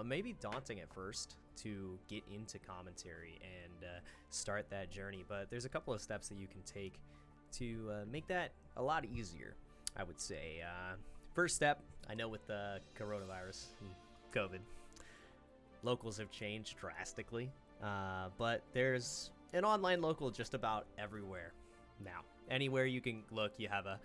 it may be daunting at first to get into commentary and start that journey, but there's a couple of steps that you can take to make that a lot easier, I would say. First step, I know with the coronavirus and COVID, locals have changed drastically, but there's an online local just about everywhere now. Anywhere you can look, you have a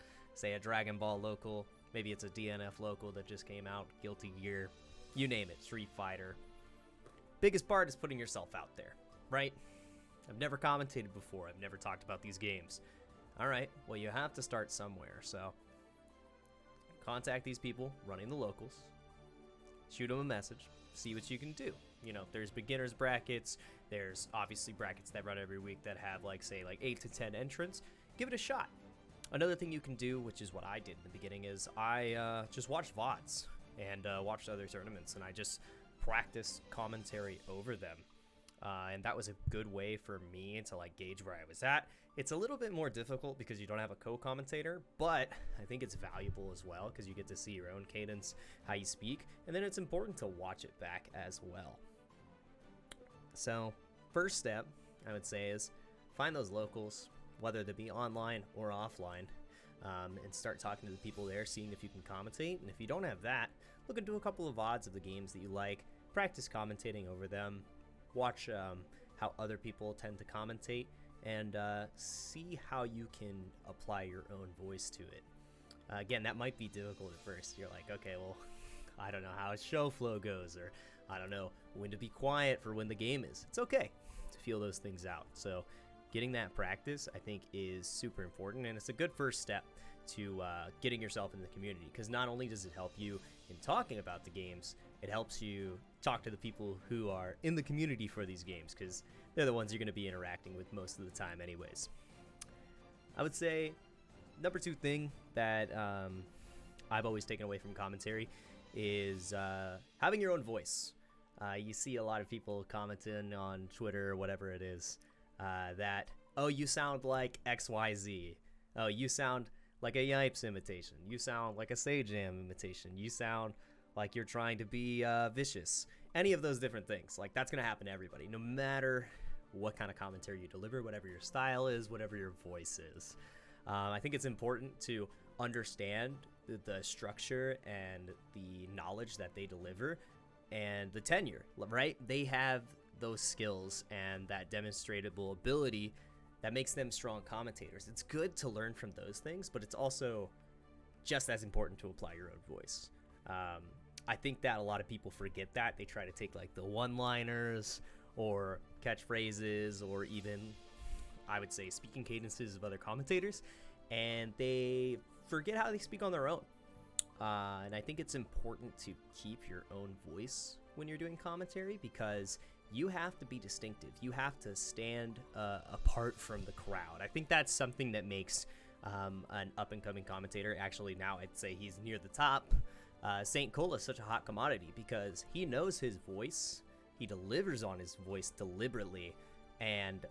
Dragon Ball local, maybe it's a DNF local that just came out, Guilty Gear, you name it, Street Fighter. Biggest part is putting yourself out there, right? I've never commentated before, I've never talked about these games. All right, well, you have to start somewhere, so contact these people running the locals, shoot them a message, see what you can do. There's beginners brackets, there's obviously brackets that run every week that have like 8 to 10 entrants. Give it a shot. Another thing you can do, which is what I did in the beginning, is I just watched VODs and watched other tournaments, and I just practiced commentary over them. And that was a good way for me to gauge where I was at. It's a little bit more difficult because you don't have a co-commentator, but I think it's valuable as well because you get to see your own cadence, how you speak, and then it's important to watch it back as well. So first step, I would say, is find those locals, whether they be online or offline, and start talking to the people there, seeing if you can commentate. And if you don't have that, look into a couple of VODs of the games that you like, practice commentating over them, watch how other people tend to commentate, and see how you can apply your own voice to it. Again, that might be difficult at first. You're like, okay, well, I don't know how a show flow goes, or I don't know when to be quiet for when the game is. It's okay to feel those things out. So getting that practice, I think, is super important, and it's a good first step to getting yourself in the community, because not only does it help you in talking about the games, it helps you talk to the people who are in the community for these games, because they're the ones you're going to be interacting with most of the time anyways. I would say number 2 thing that I've always taken away from commentary is having your own voice. You see a lot of people commenting on Twitter or whatever it is, that, oh, you sound like XYZ. Oh, you sound like a Yipes imitation. You sound like a Sajam imitation. You sound like you're trying to be vicious. Any of those different things. That's going to happen to everybody, no matter what kind of commentary you deliver, whatever your style is, whatever your voice is. I think it's important to understand the structure and the knowledge that they deliver and the tenure, right? They have those skills and that demonstratable ability that makes them strong commentators. It's good to learn from those things, but it's also just as important to apply your own voice. I think that a lot of people forget that. They try to take the one-liners or catchphrases or even, I would say, speaking cadences of other commentators, and they forget how they speak on their own. And I think it's important to keep your own voice when you're doing commentary, because you have to be distinctive. You have to stand apart from the crowd. I think that's something that makes an up-and-coming commentator, actually now I'd say he's near the top. St. Cola is such a hot commodity because he knows his voice, he delivers on his voice deliberately, and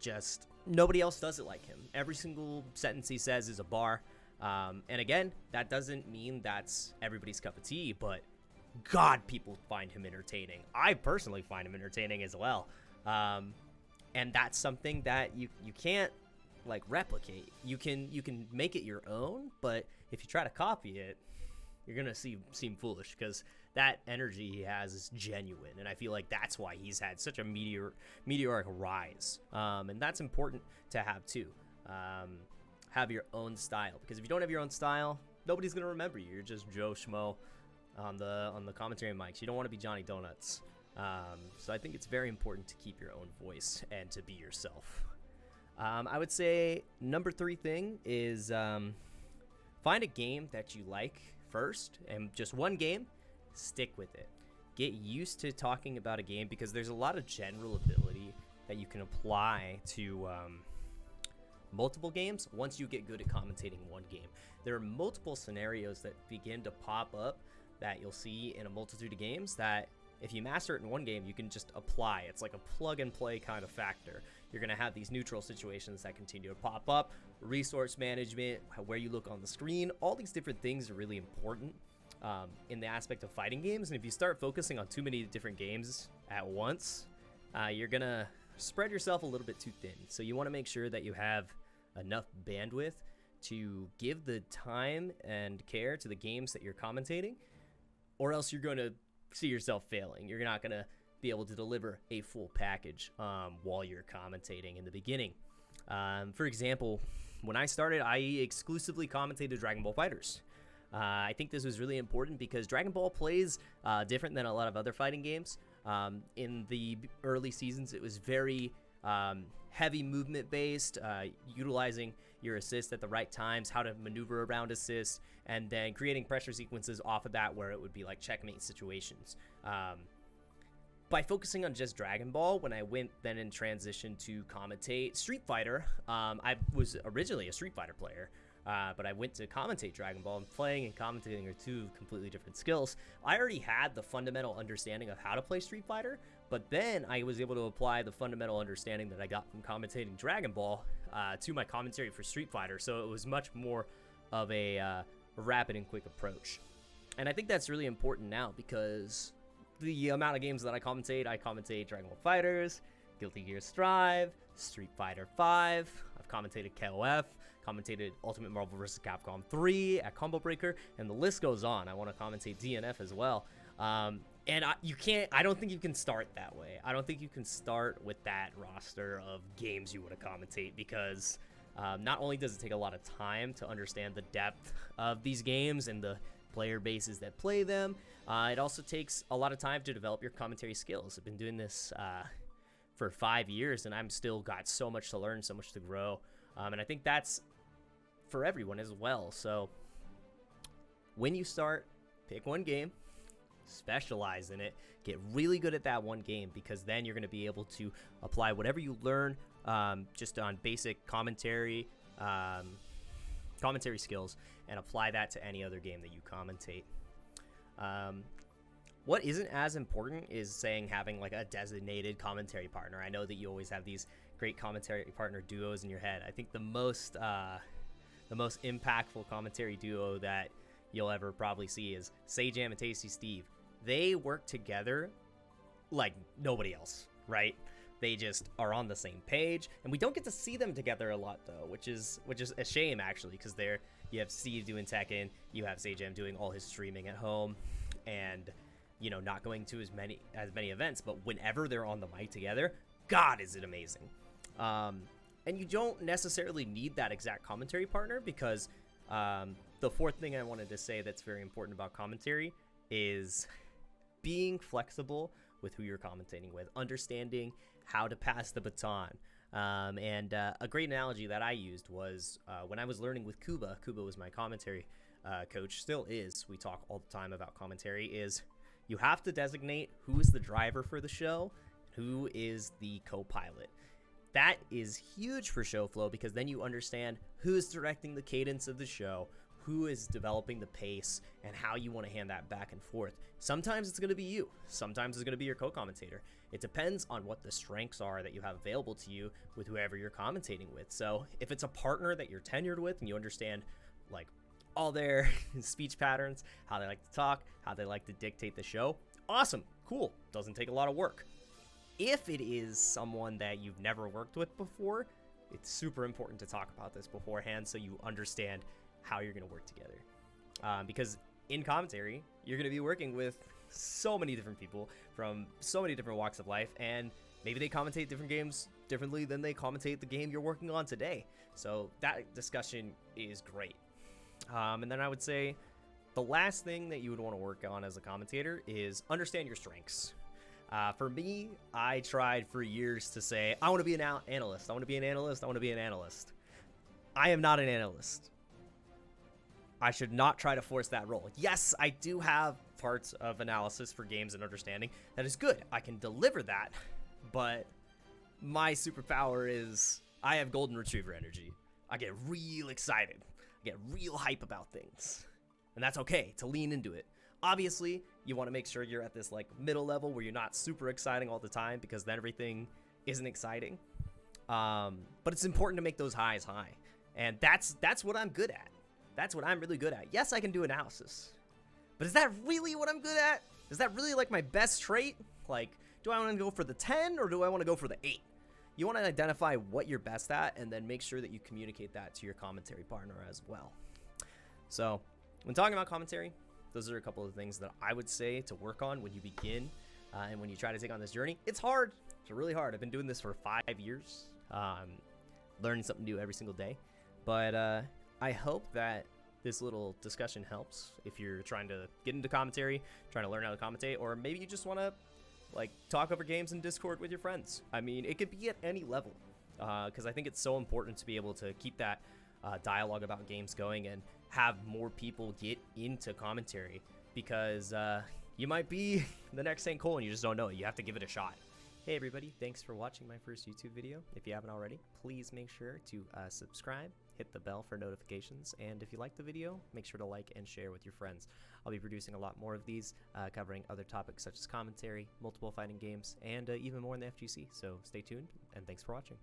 just nobody else does it like him. Every single sentence he says is a bar. And again, that doesn't mean that's everybody's cup of tea, but God, people find him entertaining. I personally find him entertaining as well. And that's something that you can't replicate. You can make it your own, but if you try to copy it, you're gonna seem foolish, because that energy he has is genuine, and I feel like that's why he's had such a meteoric rise. And that's important to have too. Have your own style, because if you don't have your own style, nobody's gonna remember you. You're just Joe Schmo on the commentary mics. You don't want to be Johnny Donuts. So I think it's very important to keep your own voice and to be yourself. I would say number 3 thing is find a game that you like first, and just one game, stick with it. Get used to talking about a game, because there's a lot of general ability that you can apply to multiple games once you get good at commentating one game. There are multiple scenarios that begin to pop up that you'll see in a multitude of games that if you master it in one game, you can just apply. It's like a plug and play kind of factor. You're going to have these neutral situations that continue to pop up, resource management, where you look on the screen, all these different things are really important. in the aspect of fighting games. And if you start focusing on too many different games at once, you're going to spread yourself a little bit too thin. So you want to make sure that you have enough bandwidth to give the time and care to the games that you're commentating, or else you're going to see yourself failing. You're not going to be able to deliver a full package while you're commentating in the beginning. For example, when I started, I exclusively commentated Dragon Ball FighterZ. I think this was really important because Dragon Ball plays different than a lot of other fighting games. In the early seasons, it was very heavy movement based, utilizing your assist at the right times, how to maneuver around assist, and then creating pressure sequences off of that where it would be like checkmate situations. By focusing on just Dragon Ball, when I went then in transition to commentate Street Fighter, I was originally a Street Fighter player, but I went to commentate Dragon Ball, and playing and commentating are two completely different skills. I already had the fundamental understanding of how to play Street Fighter, but then I was able to apply the fundamental understanding that I got from commentating Dragon Ball to my commentary for Street Fighter, so it was much more of a rapid and quick approach. And I think that's really important now because the amount of games that I commentate Dragon Ball FighterZ, Guilty Gear Strive, Street Fighter V, I've commentated KOF, commentated Ultimate Marvel vs. Capcom 3 at Combo Breaker, and the list goes on. I want to commentate DNF as well. And I don't think you can start that way. I don't think you can start with that roster of games you want to commentate because not only does it take a lot of time to understand the depth of these games and the player bases that play them, it also takes a lot of time to develop your commentary skills. I've been doing this for 5 years, and I'm still got so much to learn, so much to grow. And I think that's for everyone as well. So when you start, pick one game, specialize in it, get really good at that one game, because then you're going to be able to apply whatever you learn just on basic commentary skills and apply that to any other game that you commentate. What isn't as important is having like a designated commentary partner. I know that you always have these great commentary partner duos in your head. I think the most impactful commentary duo that you'll ever probably see is Sajam and Tasty Steve. They work together like nobody else, right? They just are on the same page, and we don't get to see them together a lot though, which is a shame actually, because you have Steve doing Tekken, you have Sajam doing all his streaming at home, and not going to as many events, but whenever they're on the mic together, God, is it amazing. And you don't necessarily need that exact commentary partner, because the fourth thing I wanted to say that's very important about commentary is being flexible with who you're commentating with, understanding how to pass the baton. And a great analogy that I used was when I was learning with Kuba. Kuba was my commentary coach, still is. We talk all the time about commentary. Is you have to designate who is the driver for the show, who is the co-pilot. That is huge for show flow, because then you understand who's directing the cadence of the show, who is developing the pace, and how you want to hand that back and forth. Sometimes it's going to be you. Sometimes it's going to be your co-commentator. It depends on what the strengths are that you have available to you with whoever you're commentating with. So if it's a partner that you're tenured with and you understand like all their speech patterns, how they like to talk, how they like to dictate the show, awesome, cool, doesn't take a lot of work. If it is someone that you've never worked with before, it's super important to talk about this beforehand so you understand how you're going to work together. Because in commentary, you're going to be working with so many different people from so many different walks of life, and maybe they commentate different games differently than they commentate the game you're working on today. So that discussion is great. And then I would say the last thing that you would want to work on as a commentator is understand your strengths. For me, I tried for years to say, I want to be an analyst. I want to be an analyst. I want to be an analyst. I am not an analyst. I should not try to force that role. Yes, I do have parts of analysis for games and understanding. That is good. I can deliver that. But my superpower is I have golden retriever energy. I get real excited. I get real hype about things. And that's okay to lean into it. Obviously, you want to make sure you're at this like middle level where you're not super exciting all the time, because then everything isn't exciting. But it's important to make those highs high. And that's what I'm good at. That's what I'm really good at. Yes, I can do analysis, But is that really what I'm good at? Is that really like my best trait? Like, do I want to go for the 10 or do I want to go for the 8? You want to identify what you're best at and then make sure that you communicate that to your commentary partner as well. So when talking about commentary, those are a couple of things that I would say to work on when you begin and when you try to take on this journey. It's hard. It's really hard. I've been doing this for 5 years, learning something new every single day. But I hope that this little discussion helps if you're trying to get into commentary, trying to learn how to commentate, or maybe you just want to like talk over games in Discord with your friends. I mean, it could be at any level because I think it's so important to be able to keep that dialogue about games going and have more people get into commentary because you might be the next St. Cole and you just don't know it. You have to give it a shot. Hey everybody, thanks for watching my first YouTube video. If you haven't already, please make sure to subscribe, hit the bell for notifications, and if you like the video, make sure to like and share with your friends. I'll be producing a lot more of these, covering other topics such as commentary, multiple fighting games, and even more in the FGC, so stay tuned, and thanks for watching.